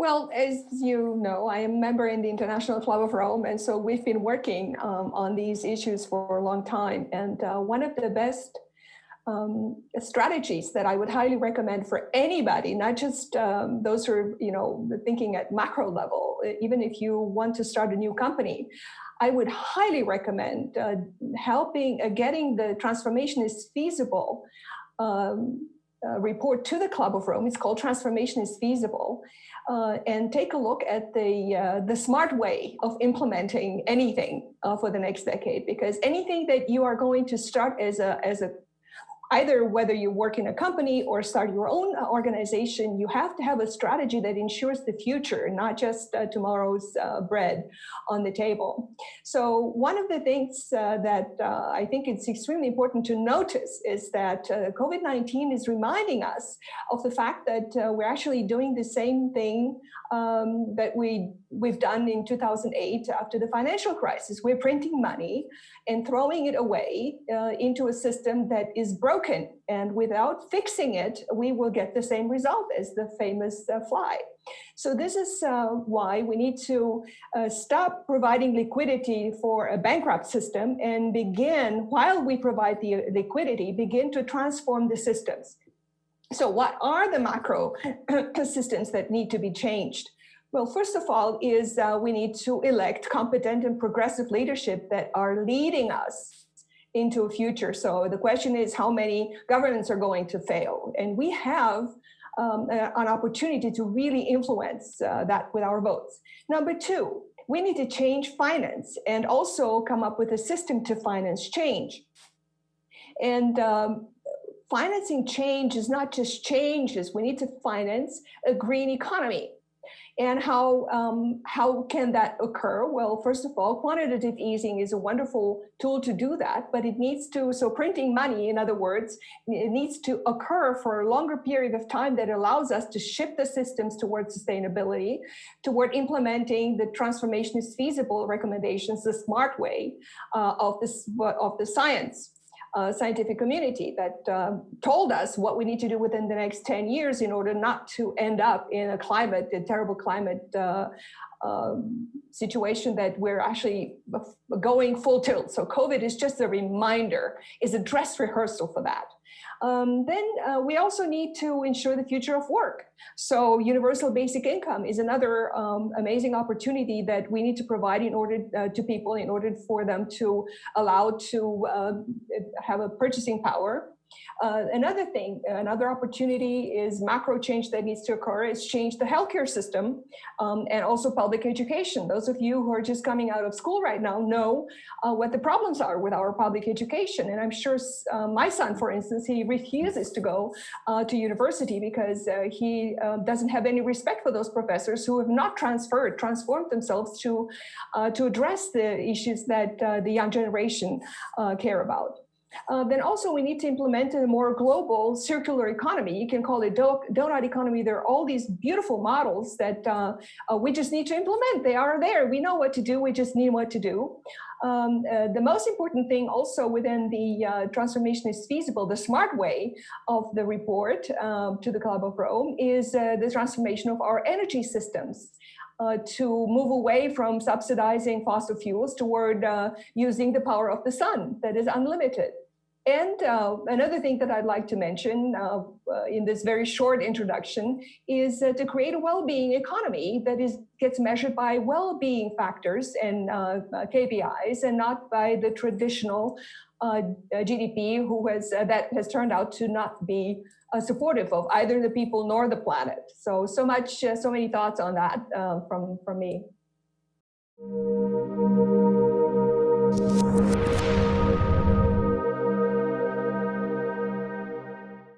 Well, as you know, I am a member in the International Club of Rome, and so we've been working on these issues for a long time. And one of the best strategies that I would highly recommend for anybody, not just those who are thinking at macro level, even if you want to start a new company, I would highly recommend getting the Transformation is Feasible report to the Club of Rome. It's called Transformation is Feasible. And take a look at the smart way of implementing anything for the next decade, because anything that you are going to start as a either whether you work in a company or start your own organization, you have to have a strategy that ensures the future, not just tomorrow's bread on the table. So one of the things that I think it's extremely important to notice is that COVID-19 is reminding us of the fact that we're actually doing the same thing that we've done in 2008 after the financial crisis. We're printing money and throwing it away into a system that is broken. And without fixing it, we will get the same result as the famous fly. So this is why we need to stop providing liquidity for a bankrupt system and begin, while we provide the liquidity, begin to transform the systems. So what are the macro systems that need to be changed? Well, first of all, is we need to elect competent and progressive leadership that are leading us into a future. So the question is, how many governments are going to fail? And we have an opportunity to really influence that with our votes. Number two, we need to change finance and also come up with a system to finance change. And financing change is not just changes. We need to finance a green economy. And how can that occur? Well, first of all, quantitative easing is a wonderful tool to do that, but it needs to, so printing money, in other words, it needs to occur for a longer period of time that allows us to shift the systems toward sustainability, toward implementing the Transformation is Feasible recommendations, the smart way of the scientific community that told us what we need to do within the next 10 years in order not to end up in a terrible climate situation that we're actually going full tilt. So COVID is just a reminder, is a dress rehearsal for that. Then we also need to ensure the future of work. So universal basic income is another amazing opportunity that we need to provide in order to people, in order for them to allow to have a purchasing power. Another opportunity is macro change that needs to occur is change the healthcare system and also public education. Those of you who are just coming out of school right now know what the problems are with our public education. And I'm sure my son, for instance, he refuses to go to university because he doesn't have any respect for those professors who have not transformed themselves to address the issues that the young generation care about. Then also we need to implement a more global circular economy. You can call it donut economy. There are all these beautiful models that we just need to implement. They are there. We know what to do. We just need what to do. The most important thing also within the Transformation is Feasible, the smart way of the report to the Club of Rome, is the transformation of our energy systems. To move away from subsidizing fossil fuels toward using the power of the sun that is unlimited. And another thing that I'd like to mention in this very short introduction is to create a well-being economy that gets measured by well-being factors and KPIs and not by the traditional GDP that has turned out to not be supportive of either the people nor the planet. So many thoughts on that from me.